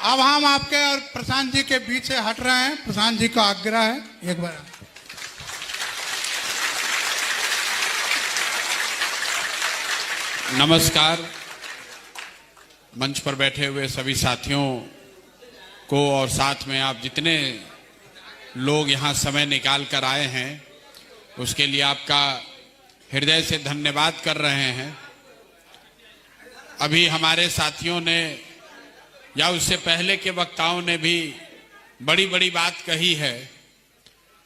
अब हम आपके और प्रशांत जी के बीच से हट रहे हैं। प्रशांत जी का आग्रह है, एक बार। नमस्कार। मंच पर बैठे हुए सभी साथियों को और साथ में आप जितने लोग यहाँ समय निकाल कर आए हैं उसके लिए आपका हृदय से धन्यवाद कर रहे हैं। अभी हमारे साथियों ने या उससे पहले के वक्ताओं ने भी बड़ी बड़ी बात कही है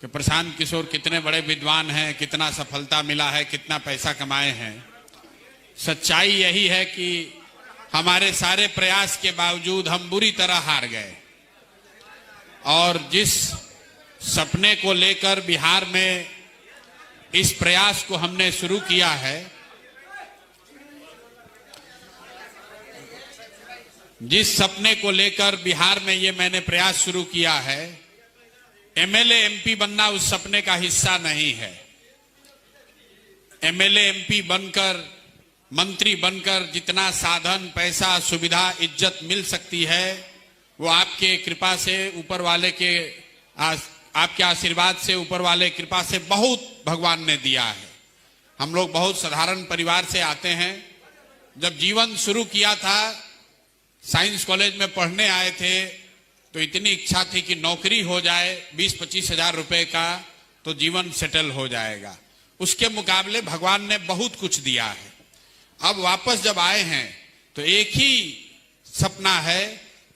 कि प्रशांत किशोर कितने बड़े विद्वान हैं, कितना सफलता मिला है, कितना पैसा कमाए हैं। सच्चाई यही है कि हमारे सारे प्रयास के बावजूद हम बुरी तरह हार गए और जिस सपने को लेकर बिहार में इस प्रयास को हमने शुरू किया है, जिस सपने को लेकर बिहार में ये मैंने प्रयास शुरू किया है, एमएलए एमपी बनना उस सपने का हिस्सा नहीं है। एमएलए एमपी बनकर, मंत्री बनकर जितना साधन, पैसा, सुविधा, इज्जत मिल सकती है वो आपके कृपा से, ऊपर वाले के आपके आशीर्वाद से, ऊपर वाले कृपा से बहुत भगवान ने दिया है। हम लोग बहुत साधारण परिवार से आते हैं। जब जीवन शुरू किया था, साइंस कॉलेज में पढ़ने आए थे तो इतनी इच्छा थी कि नौकरी हो जाए 20-25 हजार रुपए का तो जीवन सेटल हो जाएगा। उसके मुकाबले भगवान ने बहुत कुछ दिया है। अब वापस जब आए हैं तो एक ही सपना है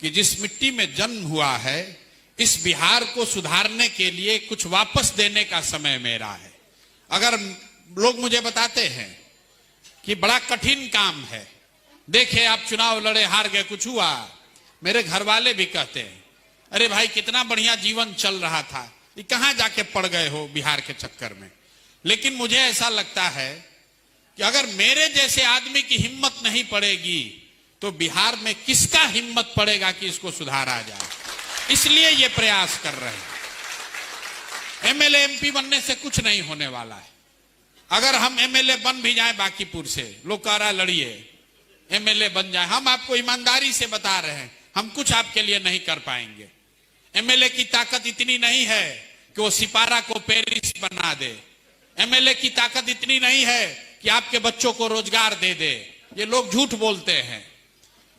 कि जिस मिट्टी में जन्म हुआ है, इस बिहार को सुधारने के लिए कुछ वापस देने का समय मेरा है। अगर लोग मुझे बताते हैं कि बड़ा कठिन काम है, देखे आप चुनाव लड़े, हार गए, कुछ हुआ, मेरे घर वाले भी कहते हैं अरे भाई कितना बढ़िया जीवन चल रहा था, ये कहां जाके पड़ गए हो बिहार के चक्कर में। लेकिन मुझे ऐसा लगता है कि अगर मेरे जैसे आदमी की हिम्मत नहीं पड़ेगी तो बिहार में किसका हिम्मत पड़ेगा कि इसको सुधारा जाए। इसलिए ये प्रयास कर रहे हैं। एमएलए एमपी बनने से कुछ नहीं होने वाला है। अगर हम एमएलए बन भी जाए बांकीपुर से, लोग कह रहा है लड़िए, एमएलए बन जाए, हम आपको ईमानदारी से बता रहे हैं हम कुछ आपके लिए नहीं कर पाएंगे। एमएलए की ताकत इतनी नहीं है कि वो सिपारा को पेरिस बना दे। एमएलए की ताकत इतनी नहीं है कि आपके बच्चों को रोजगार दे दे। ये लोग झूठ बोलते हैं।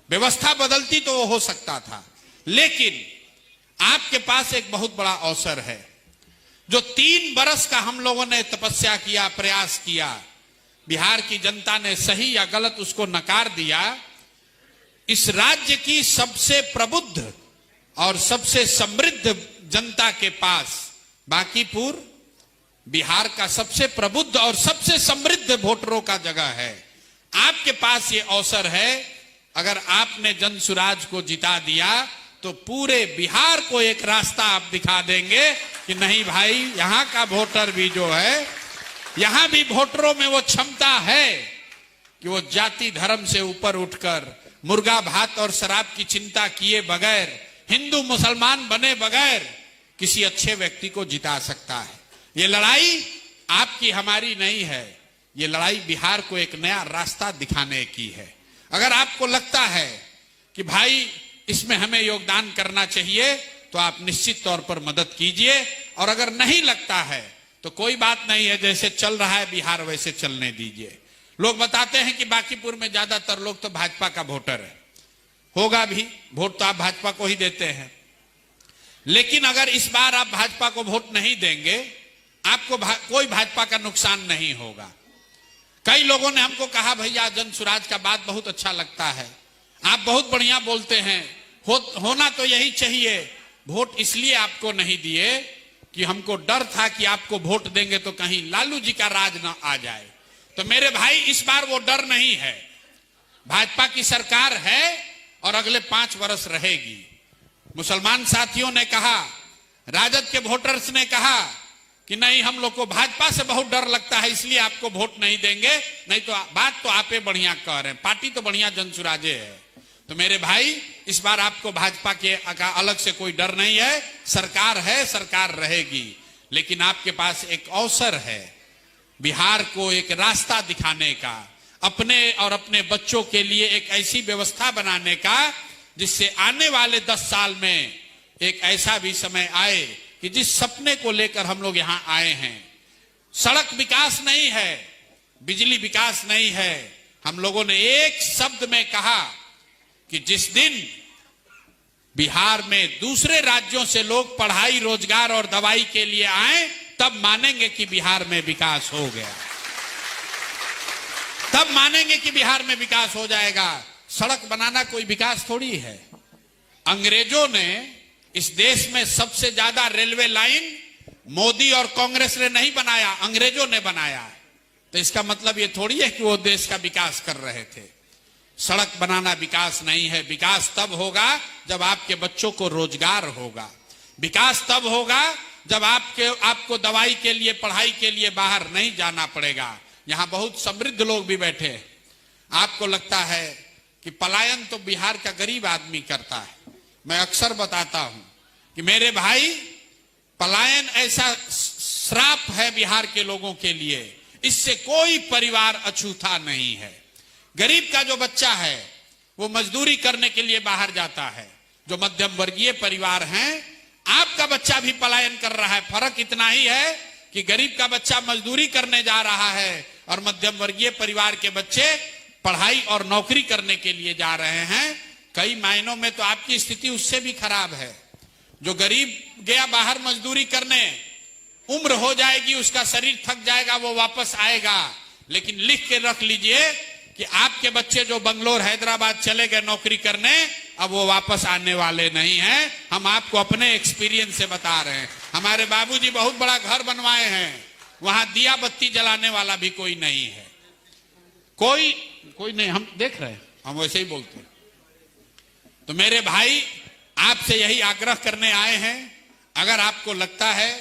व्यवस्था बदलती तो वो हो सकता था, लेकिन आपके पास एक बहुत बड़ा अवसर है। जो 3 बरस का हम लोगों ने तपस्या किया, प्रयास किया, बिहार की जनता ने सही या गलत उसको नकार दिया। इस राज्य की सबसे प्रबुद्ध और सबसे समृद्ध जनता के पास बांकीपुर बिहार का सबसे प्रबुद्ध और सबसे समृद्ध वोटरों का जगह है। आपके पास ये अवसर है। अगर आपने जनसुराज को जिता दिया तो पूरे बिहार को एक रास्ता आप दिखा देंगे कि नहीं भाई, यहां का वोटर भी जो है, यहां भी वोटरों में वो क्षमता है कि वो जाति धर्म से ऊपर उठकर मुर्गा भात और शराब की चिंता किए बगैर, हिंदू मुसलमान बने बगैर किसी अच्छे व्यक्ति को जिता सकता है। ये लड़ाई आपकी हमारी नहीं है, ये लड़ाई बिहार को एक नया रास्ता दिखाने की है। अगर आपको लगता है कि भाई इसमें हमें योगदान करना चाहिए तो आप निश्चित तौर पर मदद कीजिए, और अगर नहीं लगता है तो कोई बात नहीं है, जैसे चल रहा है बिहार वैसे चलने दीजिए। लोग बताते हैं कि बांकीपुर में ज्यादातर लोग तो भाजपा का वोटर है, होगा भी, वोट तो आप भाजपा को ही देते हैं। लेकिन अगर इस बार आप भाजपा को वोट नहीं देंगे, आपको कोई भाजपा का नुकसान नहीं होगा। कई लोगों ने हमको कहा भैया जनसुराज का बात बहुत अच्छा लगता है, आप बहुत बढ़िया बोलते हैं, होना तो यही चाहिए। वोट इसलिए आपको नहीं दिए कि हमको डर था कि आपको वोट देंगे तो कहीं लालू जी का राज ना आ जाए। तो मेरे भाई, इस बार वो डर नहीं है। भाजपा की सरकार है और अगले 5 वर्ष रहेगी। मुसलमान साथियों ने कहा, राजद के वोटर्स ने कहा कि नहीं, हम लोग को भाजपा से बहुत डर लगता है, इसलिए आपको वोट नहीं देंगे। नहीं तो बात तो आपे बढ़िया कह रहे हैं, पार्टी तो बढ़िया जनसुराजे है। तो मेरे भाई, इस बार आपको भाजपा के अलग से कोई डर नहीं है। सरकार है, सरकार रहेगी, लेकिन आपके पास एक अवसर है बिहार को एक रास्ता दिखाने का, अपने और अपने बच्चों के लिए एक ऐसी व्यवस्था बनाने का जिससे आने वाले 10 साल में एक ऐसा भी समय आए कि जिस सपने को लेकर हम लोग यहां आए हैं, सड़क विकास नहीं है, बिजली विकास नहीं है, हम लोगों ने एक शब्द में कहा कि जिस दिन बिहार में दूसरे राज्यों से लोग पढ़ाई, रोजगार और दवाई के लिए आए, तब मानेंगे कि बिहार में विकास हो गया, तब मानेंगे कि बिहार में विकास हो जाएगा। सड़क बनाना कोई विकास थोड़ी है। अंग्रेजों ने इस देश में सबसे ज्यादा रेलवे लाइन मोदी और कांग्रेस ने नहीं बनाया, अंग्रेजों ने बनाया है। तो इसका मतलब ये थोड़ी है कि वो देश का विकास कर रहे थे। सड़क बनाना विकास नहीं है। विकास तब होगा जब आपके बच्चों को रोजगार होगा। विकास तब होगा जब आपको दवाई के लिए, पढ़ाई के लिए बाहर नहीं जाना पड़ेगा। यहां बहुत समृद्ध लोग भी बैठे हैं। आपको लगता है कि पलायन तो बिहार का गरीब आदमी करता है। मैं अक्सर बताता हूं कि मेरे भाई, पलायन ऐसा श्राप है बिहार के लोगों के लिए, इससे कोई परिवार अछूता नहीं है। गरीब का जो बच्चा है वो मजदूरी करने के लिए बाहर जाता है। जो मध्यम वर्गीय परिवार हैं, आपका बच्चा भी पलायन कर रहा है। फर्क इतना ही है कि गरीब का बच्चा मजदूरी करने जा रहा है और मध्यम वर्गीय परिवार के बच्चे पढ़ाई और नौकरी करने के लिए जा रहे हैं। कई मायनों में तो आपकी स्थिति उससे भी खराब है। जो गरीब गया बाहर मजदूरी करने, उम्र हो जाएगी, उसका शरीर थक जाएगा, वो वापस आएगा। लेकिन लिख के रख लीजिए कि आपके बच्चे जो बंगलोर, हैदराबाद चले गए नौकरी करने, अब वो वापस आने वाले नहीं हैं। हम आपको अपने एक्सपीरियंस से बता रहे हैं। हमारे बाबूजी बहुत बड़ा घर बनवाए हैं, वहां दिया बत्ती जलाने वाला भी कोई नहीं है। कोई नहीं, हम देख रहे हैं, हम वैसे ही बोलते हैं। तो मेरे भाई, आपसे यही आग्रह करने आए हैं। अगर आपको लगता है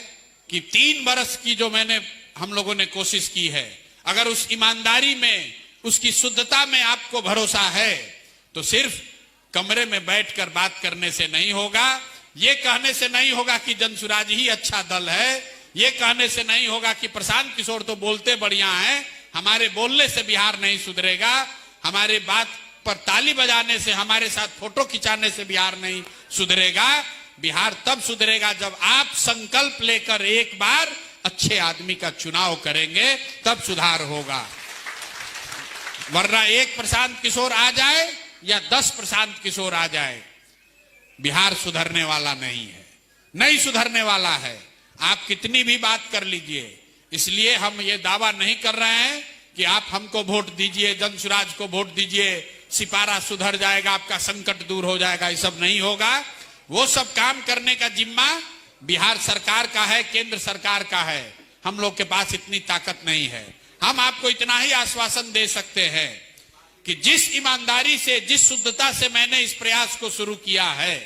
कि 3 बरस की जो हम लोगों ने कोशिश की है, अगर उस ईमानदारी में, उसकी शुद्धता में आपको भरोसा है, तो सिर्फ कमरे में बैठकर बात करने से नहीं होगा। ये कहने से नहीं होगा कि जनसुराज ही अच्छा दल है। ये कहने से नहीं होगा कि प्रशांत किशोर तो बोलते बढ़िया हैं। हमारे बोलने से बिहार नहीं सुधरेगा। हमारे बात पर ताली बजाने से, हमारे साथ फोटो खिंचाने से बिहार नहीं सुधरेगा। बिहार तब सुधरेगा जब आप संकल्प लेकर एक बार अच्छे आदमी का चुनाव करेंगे, तब सुधार होगा। वरना एक प्रशांत किशोर आ जाए या 10 प्रशांत किशोर आ जाए, बिहार सुधरने वाला नहीं है, नहीं सुधरने वाला है। आप कितनी भी बात कर लीजिए। इसलिए हम ये दावा नहीं कर रहे हैं कि आप हमको वोट दीजिए, जनसुराज को वोट दीजिए, सिपारा सुधर जाएगा, आपका संकट दूर हो जाएगा। ये सब नहीं होगा। वो सब काम करने का जिम्मा बिहार सरकार का है, केंद्र सरकार का है। हम लोग के पास इतनी ताकत नहीं है। हम आपको इतना ही आश्वासन दे सकते हैं कि जिस ईमानदारी से, जिस शुद्धता से मैंने इस प्रयास को शुरू किया है,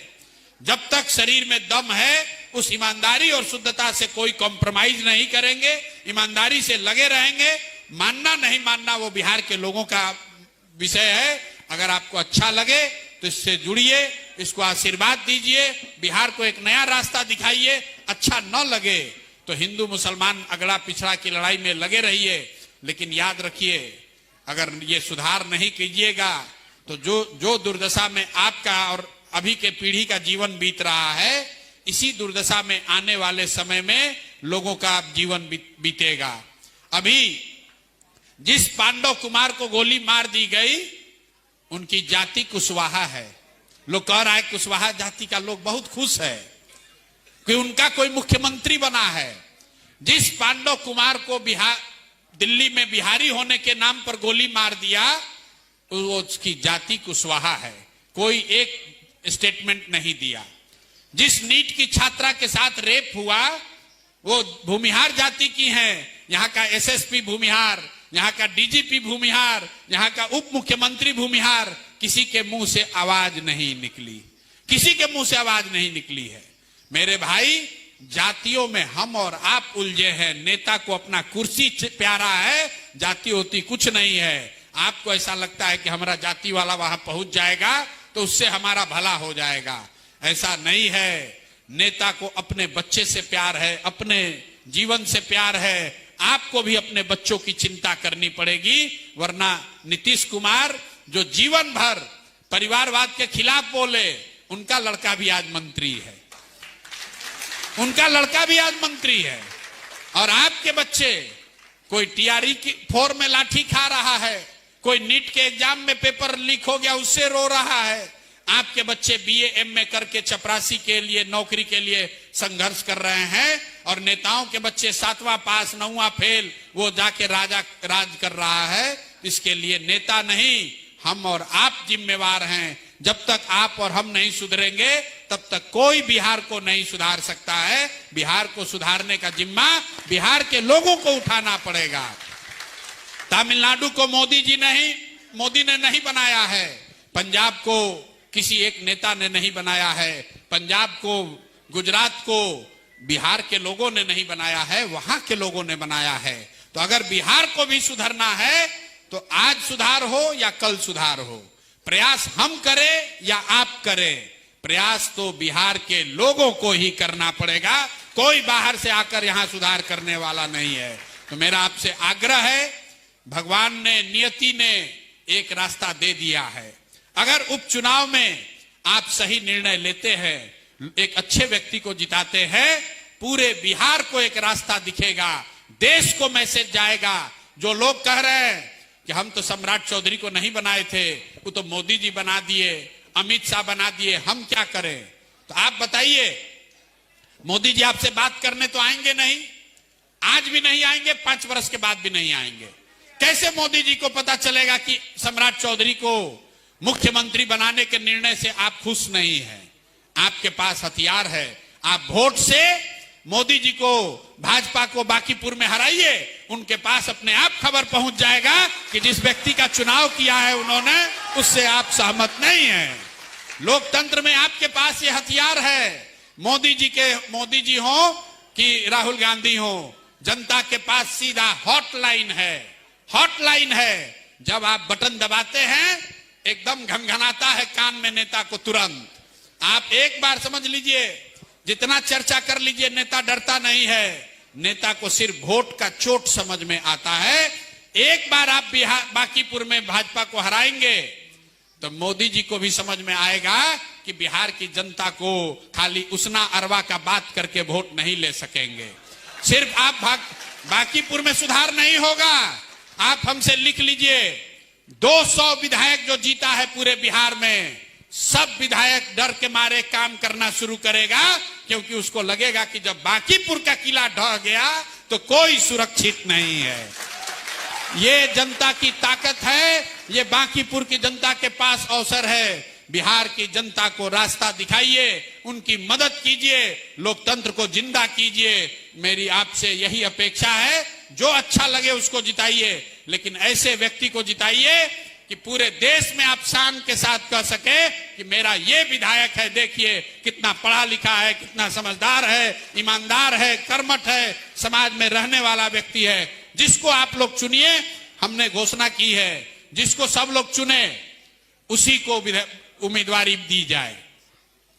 जब तक शरीर में दम है, उस ईमानदारी और शुद्धता से कोई कॉम्प्रोमाइज नहीं करेंगे। ईमानदारी से लगे रहेंगे। मानना नहीं मानना वो बिहार के लोगों का विषय है। अगर आपको अच्छा लगे तो इससे जुड़िए, इसको आशीर्वाद दीजिए, बिहार को एक नया रास्ता दिखाइए। अच्छा न लगे तो हिंदू मुसलमान अगड़ा पिछड़ा की लड़ाई में लगे रहिए, लेकिन याद रखिए, अगर ये सुधार नहीं कीजिएगा तो जो दुर्दशा में आपका और अभी के पीढ़ी का जीवन बीत रहा है, इसी दुर्दशा में आने वाले समय में लोगों का जीवन बीतेगा। अभी जिस पांडव कुमार को गोली मार दी गई, उनकी जाति कुशवाहा है। लोग कह रहा है कुशवाहा जाति का लोग बहुत खुश है कि उनका कोई मुख्यमंत्री बना है। जिस पांडव कुमार को दिल्ली में बिहारी होने के नाम पर गोली मार दिया, वो उसकी जाति कुशवाहा है। कोई एक स्टेटमेंट नहीं दिया। जिस नीट की छात्रा के साथ रेप हुआ, वो भूमिहार जाति की हैं। यहाँ का एसएसपी भूमिहार, यहाँ का डीजीपी भूमिहार, यहाँ का उप मुख्यमंत्री भूमिहार। किसी के मुंह से आवाज नहीं निकली, किसी के मुंह से आवाज नहीं निकली है। मेरे भाई, जातियों में हम और आप उलझे हैं। नेता को अपना कुर्सी प्यारा है, जाति होती कुछ नहीं है। आपको ऐसा लगता है कि हमारा जाति वाला वहां पहुंच जाएगा तो उससे हमारा भला हो जाएगा। ऐसा नहीं है। नेता को अपने बच्चे से प्यार है, अपने जीवन से प्यार है। आपको भी अपने बच्चों की चिंता करनी पड़ेगी, वरना नीतीश कुमार जो जीवन भर परिवारवाद के खिलाफ बोले, उनका लड़का भी आज मंत्री है, उनका लड़का भी आज मंत्री है। और आपके बच्चे, कोई टीआरई की 4 में लाठी खा रहा है, कोई नीट के एग्जाम में पेपर लीक हो गया उससे रो रहा है। आपके बच्चे बीए एमए करके चपरासी के लिए, नौकरी के लिए संघर्ष कर रहे हैं, और नेताओं के बच्चे 7वां पास 9वां फेल, वो जाके राज कर रहा है। इसके लिए नेता नहीं, हम और आप जिम्मेवार हैं। जब तक आप और हम नहीं सुधरेंगे तब तक कोई बिहार को नहीं सुधार सकता है। बिहार को सुधारने का जिम्मा बिहार के लोगों को उठाना पड़ेगा। तमिलनाडु को मोदी ने नहीं बनाया है, पंजाब को किसी एक नेता ने नहीं बनाया है, पंजाब को, गुजरात को बिहार के लोगों ने नहीं बनाया है, वहां के लोगों ने बनाया है। तो अगर बिहार को भी सुधरना है तो आज सुधार हो या कल सुधार हो, प्रयास हम करें या आप करें, प्रयास तो बिहार के लोगों को ही करना पड़ेगा। कोई बाहर से आकर यहां सुधार करने वाला नहीं है। तो मेरा आपसे आग्रह है, भगवान ने, नियति ने एक रास्ता दे दिया है। अगर उपचुनाव में आप सही निर्णय लेते हैं, एक अच्छे व्यक्ति को जिताते हैं, पूरे बिहार को एक रास्ता दिखेगा, देश को मैसेज जाएगा। जो लोग कह रहे हैं कि हम तो सम्राट चौधरी को नहीं बनाए थे, वो तो मोदी जी बना दिए, अमित शाह बना दिए, हम क्या करें? तो आप बताइए, मोदी जी आपसे बात करने तो आएंगे नहीं, आज भी नहीं आएंगे, 5 वर्ष के बाद भी नहीं आएंगे। कैसे मोदी जी को पता चलेगा कि सम्राट चौधरी को मुख्यमंत्री बनाने के निर्णय से आप खुश नहीं हैं? आपके पास हथियार है, आप वोट से मोदी जी को, भाजपा को बांकीपुर में हराइए, उनके पास अपने आप खबर पहुंच जाएगा कि जिस व्यक्ति का चुनाव किया है उन्होंने, उससे आप सहमत नहीं हैं। लोकतंत्र में आपके पास ये हथियार है। मोदी जी हो कि राहुल गांधी हो, जनता के पास सीधा हॉटलाइन है। जब आप बटन दबाते हैं एकदम घनघनाता है कान में नेता को तुरंत। आप एक बार समझ लीजिए, जितना चर्चा कर लीजिए, नेता डरता नहीं है, नेता को सिर्फ वोट का चोट समझ में आता है। एक बार आप बांकीपुर में भाजपा को हराएंगे तो मोदी जी को भी समझ में आएगा कि बिहार की जनता को खाली उसना अरवा का बात करके वोट नहीं ले सकेंगे। सिर्फ आप बांकीपुर में सुधार नहीं होगा। आप हमसे लिख लीजिए, 200 विधायक जो जीता है पूरे बिहार में, सब विधायक डर के मारे काम करना शुरू करेगा, क्योंकि उसको लगेगा कि जब बांकीपुर का किला ढह गया तो कोई सुरक्षित नहीं है। ये जनता की ताकत है, ये बांकीपुर की जनता के पास अवसर है। बिहार की जनता को रास्ता दिखाइए, उनकी मदद कीजिए, लोकतंत्र को जिंदा कीजिए। मेरी आपसे यही अपेक्षा है, जो अच्छा लगे उसको जिताइए, लेकिन ऐसे व्यक्ति को जिताइए कि पूरे देश में आप शान के साथ कह सके कि मेरा ये विधायक है, देखिए कितना पढ़ा लिखा है, कितना समझदार है, ईमानदार है, कर्मठ है, समाज में रहने वाला व्यक्ति है। जिसको आप लोग चुनिए, हमने घोषणा की है, जिसको सब लोग चुने उसी को उम्मीदवारी दी जाए।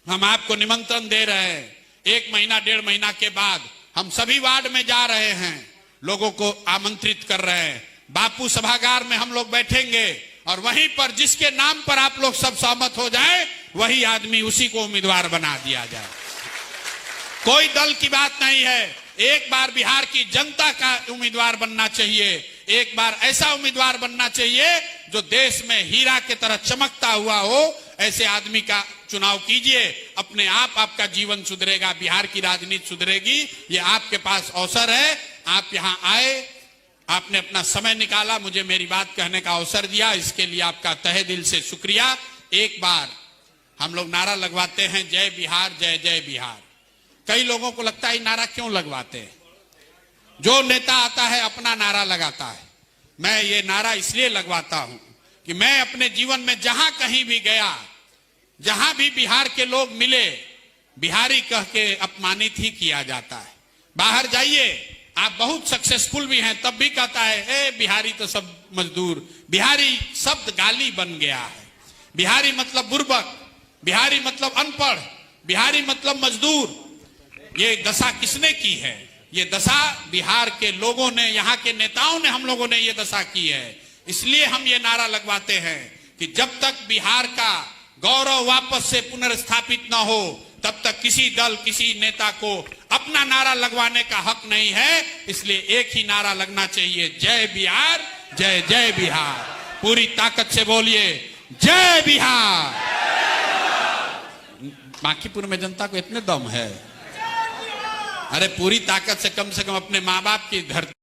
हम आपको निमंत्रण दे रहे हैं, 1 महीना 1.5 महीना के बाद हम सभी वार्ड में जा रहे हैं, लोगों को आमंत्रित कर रहे हैं। बापू सभागार में हम लोग बैठेंगे और वहीं पर जिसके नाम पर आप लोग सब सहमत हो जाए, वही आदमी, उसी को उम्मीदवार बना दिया जाए। कोई दल की बात नहीं है, एक बार बिहार की जनता का उम्मीदवार बनना चाहिए। एक बार ऐसा उम्मीदवार बनना चाहिए जो देश में हीरा की तरह चमकता हुआ हो। ऐसे आदमी का चुनाव कीजिए, अपने आप आपका जीवन सुधरेगा, बिहार की राजनीति सुधरेगी। ये आपके पास अवसर है, आप यहाँ आए, आपने अपना समय निकाला, मुझे मेरी बात कहने का अवसर दिया, इसके लिए आपका तहे दिल से शुक्रिया। एक बार हम लोग नारा लगवाते हैं, जय बिहार, जय जय बिहार। कई लोगों को लगता है नारा क्यों लगवाते हैं, जो नेता आता है अपना नारा लगाता है। मैं ये नारा इसलिए लगवाता हूं कि मैं अपने जीवन में जहां कहीं भी गया, जहां भी बिहार के लोग मिले, बिहारी कह के अपमानित ही किया जाता है। बाहर जाइए, आप बहुत सक्सेसफुल भी हैं, तब भी कहता है ए बिहारी तो सब मजदूर। बिहारी शब्द गाली बन गया है। बिहारी मतलब बुर्बक, बिहारी मतलब अनपढ़, बिहारी मतलब मजदूर। ये दशा किसने की है? ये दशा बिहार के लोगों ने, यहाँ के नेताओं ने, हम लोगों ने ये दशा की है। इसलिए हम ये नारा लगवाते हैं कि जब तक बिहार का गौरव वापस से पुनर्स्थापित न हो तब तक किसी दल किसी नेता को अपना नारा लगवाने का हक नहीं है। इसलिए एक ही नारा लगना चाहिए, जय बिहार, जय जय बिहार। पूरी ताकत से बोलिए, जय बिहार। बांकीपुर में जनता को इतने दम है, अरे पूरी ताकत से कम अपने माँ बाप की धरती